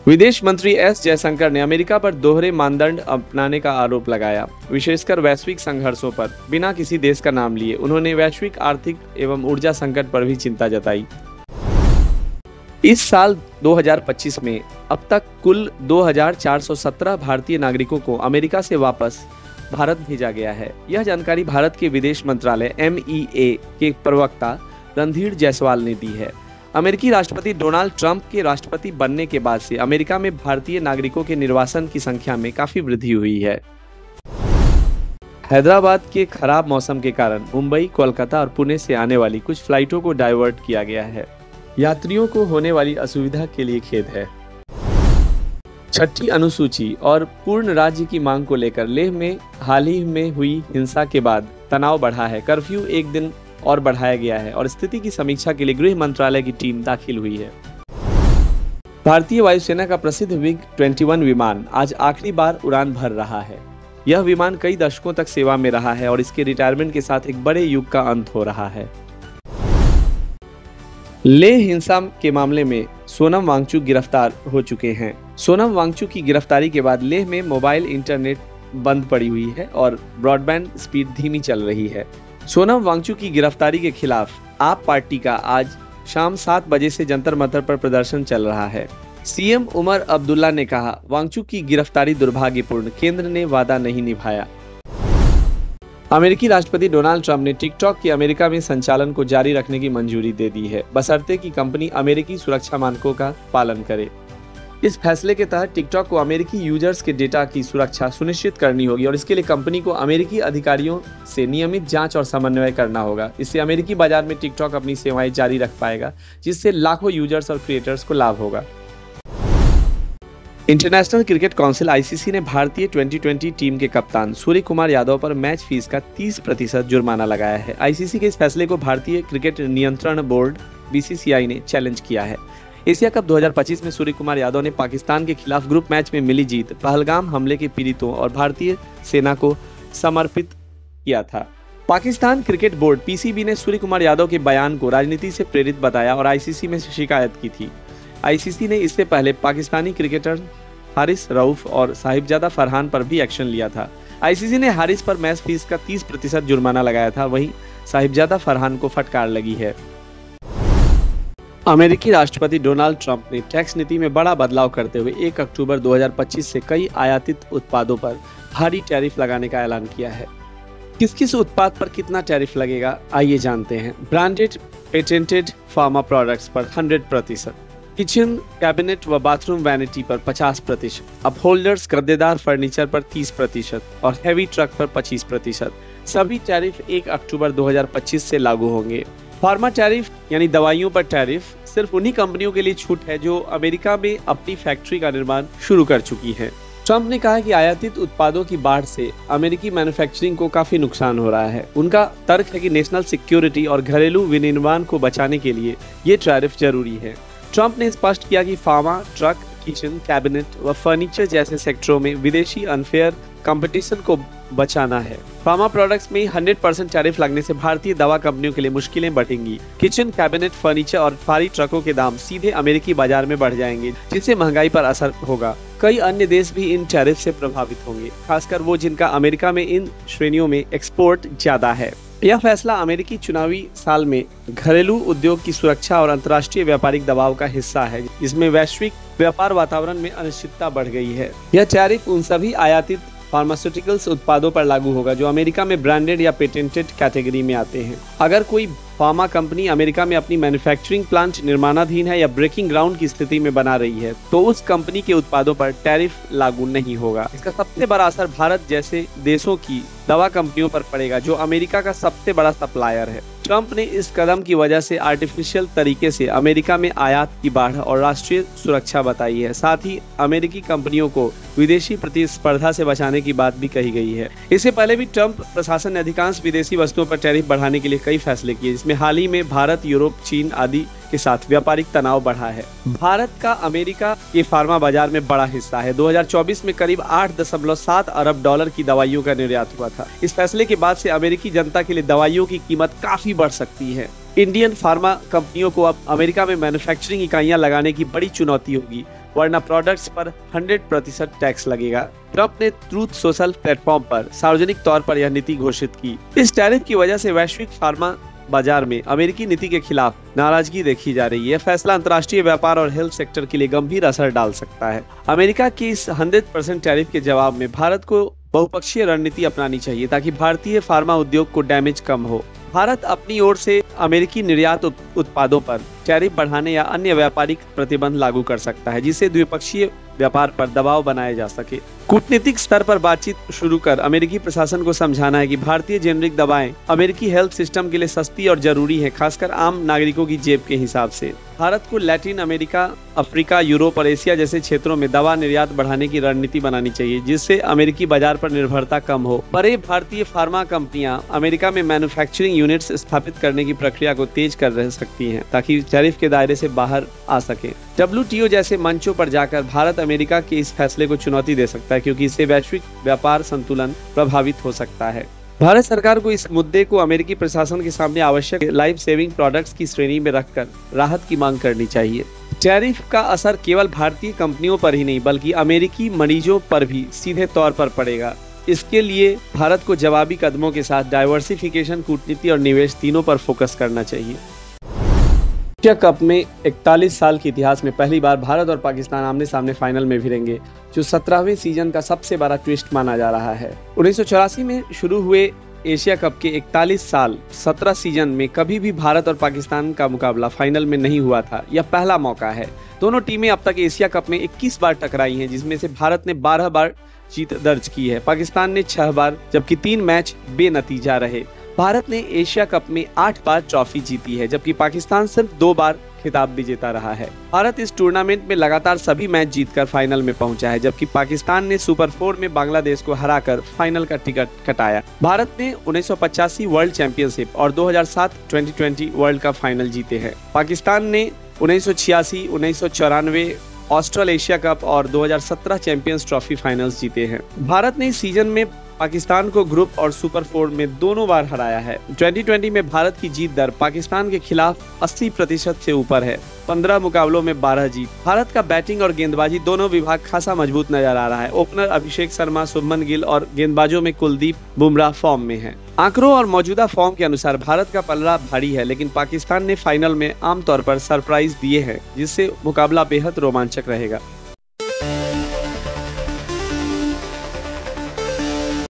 विदेश मंत्री एस जयशंकर ने अमेरिका पर दोहरे मानदंड अपनाने का आरोप लगाया, विशेषकर वैश्विक संघर्षों पर। बिना किसी देश का नाम लिए उन्होंने वैश्विक आर्थिक एवं ऊर्जा संकट पर भी चिंता जताई। इस साल 2025 में अब तक कुल 2417 भारतीय नागरिकों को अमेरिका से वापस भारत भेजा गया है। यह जानकारी भारत के विदेश मंत्रालय MEA के प्रवक्ता रणधीर जायसवाल ने दी है। अमेरिकी राष्ट्रपति डोनाल्ड ट्रंप के राष्ट्रपति बनने के बाद से अमेरिका में भारतीय नागरिकों के निर्वासन की संख्या में काफी वृद्धि हुई है। हैदराबाद के खराब मौसम के कारण मुंबई, कोलकाता और पुणे से आने वाली कुछ फ्लाइटों को डाइवर्ट किया गया है। यात्रियों को होने वाली असुविधा के लिए खेद है। छठी अनुसूची और पूर्ण राज्य की मांग को लेकर लेह में हाल ही में हुई हिंसा के बाद तनाव बढ़ा है। कर्फ्यू एक दिन और बढ़ाया गया है और स्थिति की समीक्षा के लिए गृह मंत्रालय की टीम दाखिल हुई है। भारतीय वायुसेना का प्रसिद्ध MiG-21 विमान आज आखिरी बार उड़ान भर रहा है। यह विमान कई दशकों तक सेवा में रहा है और इसके रिटायरमेंट के साथ एक बड़े युग का अंत हो रहा है। लेह हिंसा के मामले में सोनम वांगचुक गिरफ्तार हो चुके हैं। सोनम वांगचुक की गिरफ्तारी के बाद लेह में मोबाइल इंटरनेट बंद पड़ी हुई है और ब्रॉडबैंड स्पीड धीमी चल रही है। सोनम वांगचुक की गिरफ्तारी के खिलाफ आप पार्टी का आज शाम 7 बजे से जंतर मंतर पर प्रदर्शन चल रहा है। CM उमर अब्दुल्ला ने कहा, वांगचुक की गिरफ्तारी दुर्भाग्यपूर्ण, केंद्र ने वादा नहीं निभाया। अमेरिकी राष्ट्रपति डोनाल्ड ट्रंप ने टिकटॉक के अमेरिका में संचालन को जारी रखने की मंजूरी दे दी है, बशर्ते कि कंपनी अमेरिकी सुरक्षा मानकों का पालन करे। इस फैसले के तहत टिकटॉक को अमेरिकी यूजर्स के डेटा की सुरक्षा सुनिश्चित करनी होगी और इसके लिए कंपनी को अमेरिकी अधिकारियों से नियमित जांच और समन्वय करना होगा। इससे अमेरिकी बाजार में टिकटॉक अपनी सेवाएं जारी रख पाएगा, जिससे लाखों यूजर्स और क्रिएटर्स को लाभ होगा। इंटरनेशनल क्रिकेट काउंसिल ICC ने भारतीय 2020 टीम के कप्तान सूर्य कुमार यादव पर मैच फीस का 30% जुर्माना लगाया है। ICC के इस फैसले को भारतीय क्रिकेट नियंत्रण बोर्ड BCCI ने चैलेंज किया है। एशिया कप 2025 में सूर्य कुमार यादव ने पाकिस्तान के खिलाफ ग्रुप मैच में मिली जीत, पहलगाम हमले के पीड़ितों और भारतीय सेना को समर्पित किया था। पाकिस्तान क्रिकेट बोर्ड PCB ने सूर्य कुमार यादव के बयान को राजनीति से प्रेरित बताया और ICC में शिकायत की थी। ICC ने इससे पहले पाकिस्तानी क्रिकेटर हारिस रऊफ और साहिबजादा फरहान पर भी एक्शन लिया था। ICC ने हारिस पर मैच फीस का 30% जुर्माना लगाया था, वहीं साहिबजादा फरहान को फटकार लगी है। अमेरिकी राष्ट्रपति डोनाल्ड ट्रंप ने टैक्स नीति में बड़ा बदलाव करते हुए 1 अक्टूबर 2025 से कई आयातित उत्पादों पर भारी टैरिफ लगाने का ऐलान किया है। किस किस उत्पाद पर कितना टैरिफ लगेगा, आइए जानते हैं। ब्रांडेड पेटेंटेड फार्मा प्रोडक्ट्स पर 100%, किचन कैबिनेट व बाथरूम वैनिटी पर 50%, अपहोल्डर्स गद्देदार फर्नीचर पर 30% और हैवी ट्रक पर 25%। सभी टैरिफ 1 अक्टूबर 2025 से लागू होंगे। फार्मा टैरिफ यानी दवाइयों पर टैरिफ सिर्फ उन्हीं कंपनियों के लिए छूट है जो अमेरिका में अपनी फैक्ट्री का निर्माण शुरू कर चुकी है। ट्रंप ने कहा कि आयातित उत्पादों की बाढ़ से अमेरिकी मैन्युफैक्चरिंग को काफी नुकसान हो रहा है। उनका तर्क है कि नेशनल सिक्योरिटी और घरेलू विनिर्माण को बचाने के लिए ये टैरिफ जरूरी है। ट्रंप ने स्पष्ट किया कि फार्मा, ट्रक, किचन कैबिनेट व फर्नीचर जैसे सेक्टरों में विदेशी अनफेयर कंपटीशन को बचाना है। फार्मा प्रोडक्ट्स में 100% टैरिफ लगने से भारतीय दवा कंपनियों के लिए मुश्किलें बढ़ेंगी। किचन कैबिनेट, फर्नीचर और भारी ट्रकों के दाम सीधे अमेरिकी बाजार में बढ़ जाएंगे, जिससे महंगाई पर असर होगा। कई अन्य देश भी इन टैरिफ से प्रभावित होंगे, खासकर वो जिनका अमेरिका में इन श्रेणियों में एक्सपोर्ट ज्यादा है। यह फैसला अमेरिकी चुनावी साल में घरेलू उद्योग की सुरक्षा और अंतर्राष्ट्रीय व्यापारिक दबाव का हिस्सा है, जिसमें वैश्विक व्यापार वातावरण में अनिश्चितता बढ़ गई है। यह टैरिफ उन सभी आयातित फार्मास्यूटिकल्स उत्पादों पर लागू होगा जो अमेरिका में ब्रांडेड या पेटेंटेड कैटेगरी में आते हैं। अगर कोई फार्मा कंपनी अमेरिका में अपनी मैन्युफैक्चरिंग प्लांट निर्माणाधीन है या ब्रेकिंग ग्राउंड की स्थिति में बना रही है, तो उस कंपनी के उत्पादों पर टैरिफ लागू नहीं होगा। इसका सबसे बड़ा असर भारत जैसे देशों की दवा कंपनियों पर पड़ेगा, जो अमेरिका का सबसे बड़ा सप्लायर है। ट्रंप ने इस कदम की वजह से आर्टिफिशियल तरीके से अमेरिका में आयात की बाढ़ और राष्ट्रीय सुरक्षा बताई है। साथ ही अमेरिकी कंपनियों को विदेशी प्रतिस्पर्धा से बचाने की बात भी कही गई है। इससे पहले भी ट्रंप प्रशासन ने अधिकांश विदेशी वस्तुओं पर टैरिफ बढ़ाने के लिए कई फैसले किए, जिसमें हाल ही में भारत, यूरोप, चीन आदि के साथ व्यापारिक तनाव बढ़ा है। भारत का अमेरिका के फार्मा बाजार में बड़ा हिस्सा है। 2024 में करीब 8.7 अरब डॉलर की दवाइयों का निर्यात हुआ था। इस फैसले के बाद से अमेरिकी जनता के लिए दवाइयों की कीमत काफी बढ़ सकती है। इंडियन फार्मा कंपनियों को अब अमेरिका में मैन्युफैक्चरिंग इकाइयां लगाने की बड़ी चुनौती होगी, वरना प्रोडक्ट्स पर 100% टैक्स लगेगा। ट्रंप ने ट्रूथ सोशल प्लेटफॉर्म पर सार्वजनिक तौर पर यह नीति घोषित की। इस टैरिफ की वजह से वैश्विक फार्मा बाजार में अमेरिकी नीति के खिलाफ नाराजगी देखी जा रही है। यह फैसला अंतर्राष्ट्रीय व्यापार और हेल्थ सेक्टर के लिए गंभीर असर डाल सकता है। अमेरिका की इस 100% टैरिफ के जवाब में भारत को बहुपक्षीय रणनीति अपनानी चाहिए ताकि भारतीय फार्मा उद्योग को डैमेज कम हो। भारत अपनी ओर से अमेरिकी निर्यात उत्पादों पर टैरिफ बढ़ाने या अन्य व्यापारिक प्रतिबंध लागू कर सकता है, जिससे द्विपक्षीय व्यापार पर दबाव बनाया जा सके। कूटनीतिक स्तर पर बातचीत शुरू कर अमेरिकी प्रशासन को समझाना है कि भारतीय जेनरिक दवाएं अमेरिकी हेल्थ सिस्टम के लिए सस्ती और जरूरी है, खासकर आम नागरिकों की जेब के हिसाब से। भारत को लैटिन अमेरिका, अफ्रीका, यूरोप और एशिया जैसे क्षेत्रों में दवा निर्यात बढ़ाने की रणनीति बनानी चाहिए, जिससे अमेरिकी बाजार पर निर्भरता कम हो। बड़े भारतीय फार्मा कंपनियां अमेरिका में मैन्युफैक्चरिंग यूनिट्स स्थापित करने की प्रक्रिया को तेज कर रह सकती हैं, ताकि टैरिफ के दायरे से बाहर आ सके। WTO जैसे मंचों पर जाकर भारत अमेरिका के इस फैसले को चुनौती दे सकता है, क्योंकि इससे वैश्विक व्यापार संतुलन प्रभावित हो सकता है। भारत सरकार को इस मुद्दे को अमेरिकी प्रशासन के सामने आवश्यक लाइफ सेविंग प्रोडक्ट्स की श्रेणी में रखकर राहत की मांग करनी चाहिए। टैरिफ का असर केवल भारतीय कंपनियों पर ही नहीं, बल्कि अमेरिकी मरीजों पर भी सीधे तौर पर पड़ेगा। इसके लिए भारत को जवाबी कदमों के साथ डाइवर्सिफिकेशन, कूटनीति और निवेश तीनों पर फोकस करना चाहिए। एशिया कप में 41 साल के इतिहास में पहली बार भारत और पाकिस्तान आमने सामने फाइनल में भिड़ेंगे, जो 17वें सीजन का सबसे बड़ा ट्विस्ट माना जा रहा है। 1984 में शुरू हुए एशिया कप के 41 साल 17 सीजन में कभी भी भारत और पाकिस्तान का मुकाबला फाइनल में नहीं हुआ था। यह पहला मौका है। दोनों टीमें अब तक एशिया कप में 21 बार टकराई हैं, जिसमें से भारत ने 12 बार जीत दर्ज की है, पाकिस्तान ने 6 बार, जबकि 3 मैच बेनतीजा रहे। भारत ने एशिया कप में 8 बार ट्रॉफी जीती है, जबकि पाकिस्तान सिर्फ 2 बार खिताब विजेता रहा है। भारत इस टूर्नामेंट में लगातार सभी मैच जीतकर फाइनल में पहुंचा है, जबकि पाकिस्तान ने सुपर 4 में बांग्लादेश को हराकर फाइनल का टिकट कटाया। भारत ने 1985 वर्ल्ड चैंपियनशिप और 2007 2020 वर्ल्ड कप फाइनल जीते हैं। पाकिस्तान ने 1986, 1994 ऑस्ट्रेल एशिया कप और 2017 चैंपियंस ट्रॉफी फाइनल्स जीते हैं। भारत ने इस सीजन में पाकिस्तान को ग्रुप और सुपर 4 में दोनों बार हराया है। 2020 में भारत की जीत दर पाकिस्तान के खिलाफ 80% से ऊपर है। 15 मुकाबलों में 12 जीत। भारत का बैटिंग और गेंदबाजी दोनों विभाग खासा मजबूत नजर आ रहा है। ओपनर अभिषेक शर्मा, शुभमन गिल और गेंदबाजों में कुलदीप बुमराह फॉर्म में है। आंकड़ों और मौजूदा फॉर्म के अनुसार भारत का पलड़ा भारी है, लेकिन पाकिस्तान ने फाइनल में आमतौर पर सरप्राइज दिए हैं, जिससे मुकाबला बेहद रोमांचक रहेगा।